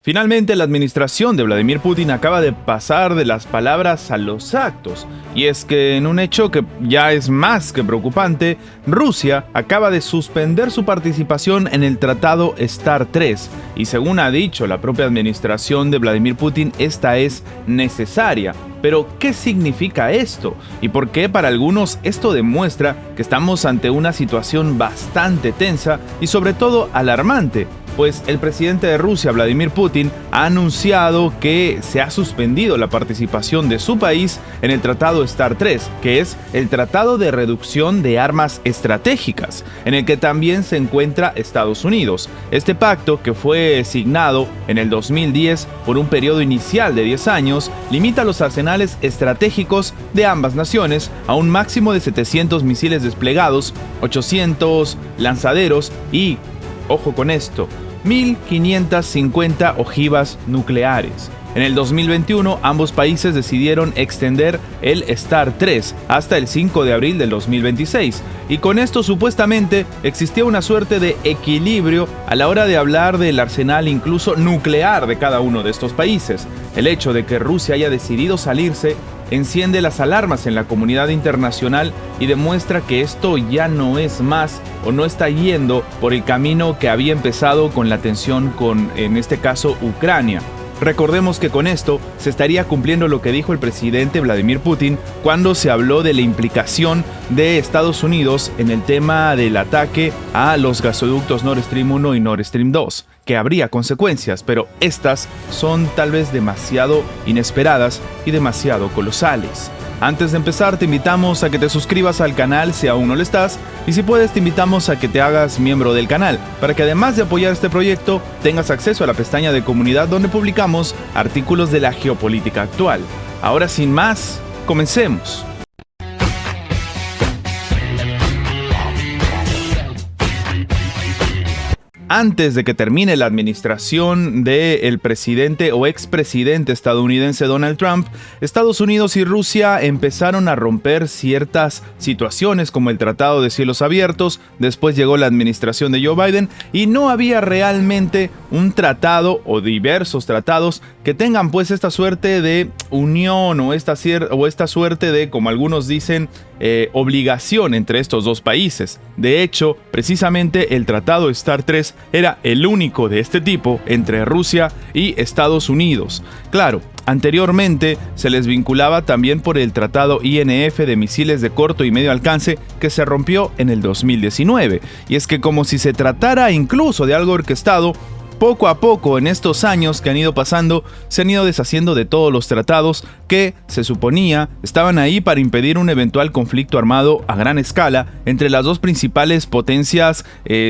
Finalmente, la administración de Vladimir Putin acaba de pasar de las palabras a los actos. Y es que en un hecho que ya es más que preocupante, Rusia acaba de suspender su participación en el tratado START 3. Y según ha dicho la propia administración de Vladimir Putin, esta es necesaria. Pero, ¿qué significa esto? ¿Y por qué para algunos esto demuestra que estamos ante una situación bastante tensa y sobre todo alarmante? Pues el presidente de Rusia, Vladimir Putin, ha anunciado que se ha suspendido la participación de su país en el Tratado START 3, que es el Tratado de Reducción de Armas Estratégicas, en el que también se encuentra Estados Unidos. Este pacto, que fue signado en el 2010 por un periodo inicial de 10 años, limita los arsenales estratégicos de ambas naciones a un máximo de 700 misiles desplegados, 800 lanzaderos y, ojo con esto, 1.550 ojivas nucleares. En el 2021, ambos países decidieron extender el START 3 hasta el 5 de abril del 2026, y con esto supuestamente existía una suerte de equilibrio a la hora de hablar del arsenal incluso nuclear de cada uno de estos países. El hecho de que Rusia haya decidido salirse enciende las alarmas en la comunidad internacional y demuestra que esto ya no es más o no está yendo por el camino que había empezado con la tensión con, en este caso, Ucrania. Recordemos que con esto se estaría cumpliendo lo que dijo el presidente Vladimir Putin cuando se habló de la implicación de Estados Unidos en el tema del ataque a los gasoductos Nord Stream 1 y Nord Stream 2, que habría consecuencias, pero estas son tal vez demasiado inesperadas y demasiado colosales. Antes de empezar, te invitamos a que te suscribas al canal si aún no lo estás, y si puedes te invitamos a que te hagas miembro del canal, para que además de apoyar este proyecto, tengas acceso a la pestaña de comunidad donde publicamos artículos de la geopolítica actual. Ahora sin más, comencemos. Antes de que termine la administración del presidente o expresidente estadounidense Donald Trump, Estados Unidos y Rusia empezaron a romper ciertas situaciones como el Tratado de Cielos Abiertos. Después llegó la administración de Joe Biden y no había realmente un tratado o diversos tratados que tengan pues esta suerte de unión o esta suerte de, como algunos dicen, obligación entre estos dos países. De hecho, precisamente el Tratado START 3 era el único de este tipo entre Rusia y Estados Unidos. Claro, anteriormente se les vinculaba también por el Tratado INF de misiles de corto y medio alcance, que se rompió en el 2019. Y es que, como si se tratara incluso de algo orquestado, poco a poco en estos años que han ido pasando, se han ido deshaciendo de todos los tratados que, se suponía, estaban ahí para impedir un eventual conflicto armado a gran escala entre las dos principales potencias,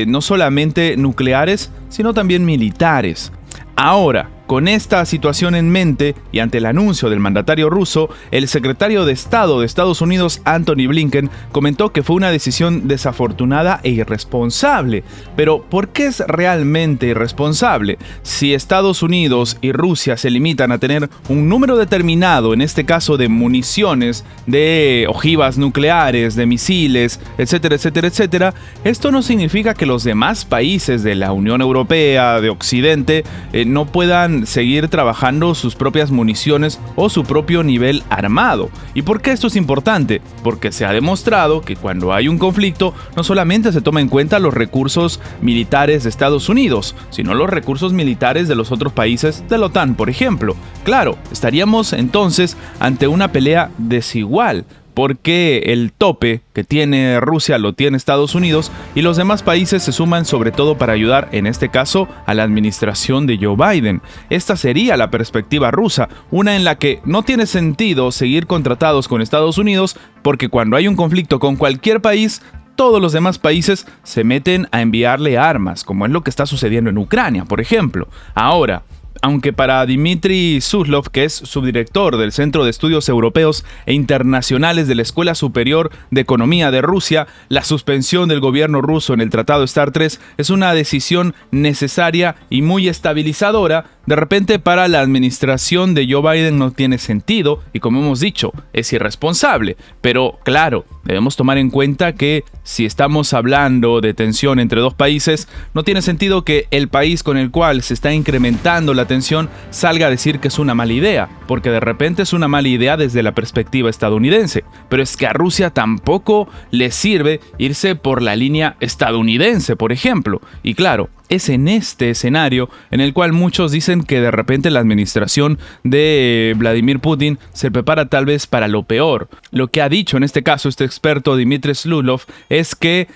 no solamente nucleares, sino también militares. Ahora, con esta situación en mente y ante el anuncio del mandatario ruso, el secretario de Estado de Estados Unidos, Antony Blinken, comentó que fue una decisión desafortunada e irresponsable. Pero, ¿por qué es realmente irresponsable? Si Estados Unidos y Rusia se limitan a tener un número determinado, en este caso de municiones, de ojivas nucleares, de misiles, etcétera, etcétera, etcétera, esto no significa que los demás países de la Unión Europea, de Occidente, no puedan seguir trabajando sus propias municiones o su propio nivel armado. ¿Y por qué esto es importante? Porque se ha demostrado que cuando hay un conflicto, no solamente se toma en cuenta los recursos militares de Estados Unidos, sino los recursos militares de los otros países de la OTAN, por ejemplo. Claro, estaríamos entonces ante una pelea desigual, porque el tope que tiene Rusia lo tiene Estados Unidos y los demás países se suman sobre todo para ayudar, en este caso, a la administración de Joe Biden. Esta sería la perspectiva rusa, una en la que no tiene sentido seguir contratados con Estados Unidos, porque cuando hay un conflicto con cualquier país, todos los demás países se meten a enviarle armas, como es lo que está sucediendo en Ucrania, por ejemplo. Ahora, aunque para Dmitry Suslov, que es subdirector del Centro de Estudios Europeos e Internacionales de la Escuela Superior de Economía de Rusia, la suspensión del gobierno ruso en el Tratado START 3 es una decisión necesaria y muy estabilizadora, de repente para la administración de Joe Biden no tiene sentido y, como hemos dicho, es irresponsable. Pero claro, debemos tomar en cuenta que si estamos hablando de tensión entre dos países, no tiene sentido que el país con el cual se está incrementando la atención, salga a decir que es una mala idea, porque de repente es una mala idea desde la perspectiva estadounidense. Pero es que a Rusia tampoco le sirve irse por la línea estadounidense, por ejemplo. Y claro, es en este escenario en el cual muchos dicen que de repente la administración de Vladimir Putin se prepara tal vez para lo peor. Lo que ha dicho en este caso este experto Dmitry Slulov es que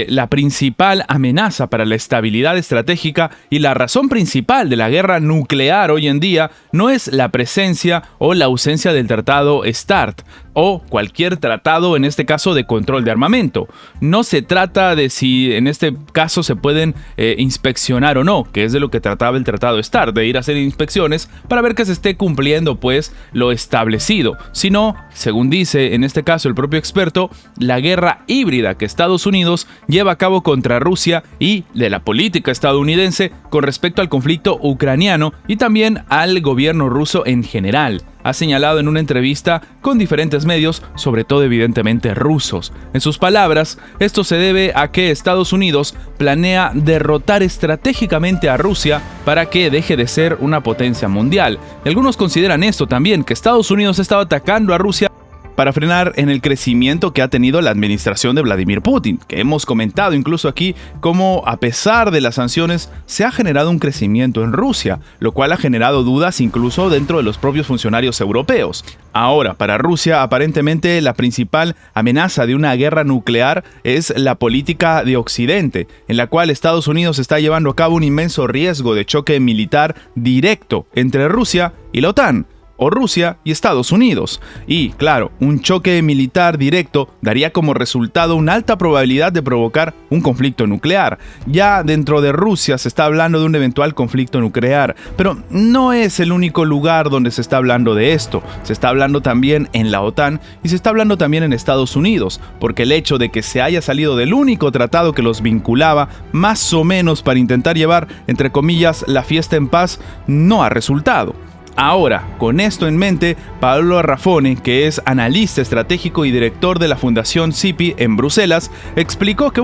la principal amenaza para la estabilidad estratégica y la razón principal de la guerra nuclear hoy en día no es la presencia o la ausencia del tratado START o cualquier tratado, en este caso, de control de armamento. No se trata de si en este caso se pueden inspeccionar o no, que es de lo que trataba el tratado START, de ir a hacer inspecciones para ver que se esté cumpliendo pues lo establecido, sino, según dice en este caso el propio experto, la guerra híbrida que Estados Unidos lleva a cabo contra Rusia y de la política estadounidense con respecto al conflicto ucraniano y también al gobierno ruso en general. Ha señalado en una entrevista con diferentes medios, sobre todo evidentemente rusos. En sus palabras, esto se debe a que Estados Unidos planea derrotar estratégicamente a Rusia para que deje de ser una potencia mundial. Y algunos consideran esto también, que Estados Unidos estaba atacando a Rusia para frenar en el crecimiento que ha tenido la administración de Vladimir Putin, que hemos comentado incluso aquí cómo a pesar de las sanciones se ha generado un crecimiento en Rusia, lo cual ha generado dudas incluso dentro de los propios funcionarios europeos. Ahora, para Rusia, aparentemente la principal amenaza de una guerra nuclear es la política de Occidente, en la cual Estados Unidos está llevando a cabo un inmenso riesgo de choque militar directo entre Rusia y la OTAN, o Rusia y Estados Unidos. Y, claro, un choque militar directo daría como resultado una alta probabilidad de provocar un conflicto nuclear. Ya dentro de Rusia se está hablando de un eventual conflicto nuclear, pero no es el único lugar donde se está hablando de esto. Se está hablando también en la OTAN y se está hablando también en Estados Unidos, porque el hecho de que se haya salido del único tratado que los vinculaba, más o menos para intentar llevar, entre comillas, la fiesta en paz, no ha resultado. Ahora, con esto en mente, Pablo Rafone, que es analista estratégico y director de la Fundación CIPI en Bruselas, explicó que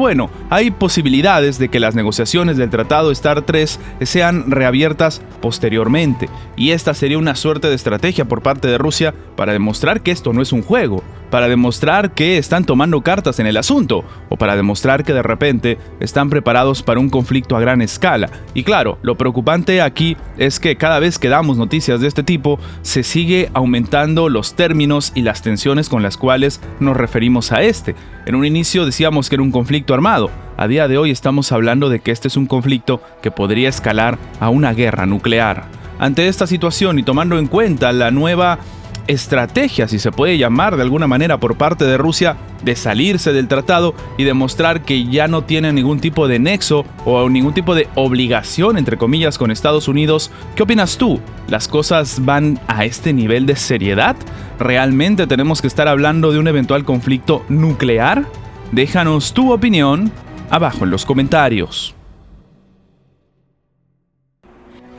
hay posibilidades de que las negociaciones del Tratado START 3 sean reabiertas posteriormente, y esta sería una suerte de estrategia por parte de Rusia para demostrar que esto no es un juego, para demostrar que están tomando cartas en el asunto, o para demostrar que de repente están preparados para un conflicto a gran escala. Y claro, lo preocupante aquí es que cada vez que damos noticias de este tipo, se sigue aumentando los términos y las tensiones con las cuales nos referimos a este. En un inicio decíamos que era un conflicto armado. A día de hoy estamos hablando de que este es un conflicto que podría escalar a una guerra nuclear. Ante esta situación y tomando en cuenta la nueva estrategia, si se puede llamar de alguna manera, por parte de Rusia de salirse del tratado y demostrar que ya no tiene ningún tipo de nexo o ningún tipo de obligación, entre comillas, con Estados Unidos, ¿qué opinas tú? ¿Las cosas van a este nivel de seriedad? ¿Realmente tenemos que estar hablando de un eventual conflicto nuclear? Déjanos tu opinión abajo en los comentarios.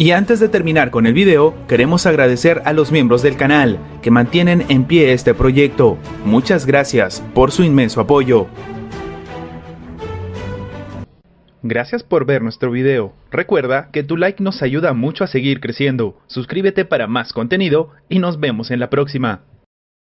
Y antes de terminar con el video, queremos agradecer a los miembros del canal que mantienen en pie este proyecto. Muchas gracias por su inmenso apoyo. Gracias por ver nuestro video. Recuerda que tu like nos ayuda mucho a seguir creciendo. Suscríbete para más contenido y nos vemos en la próxima.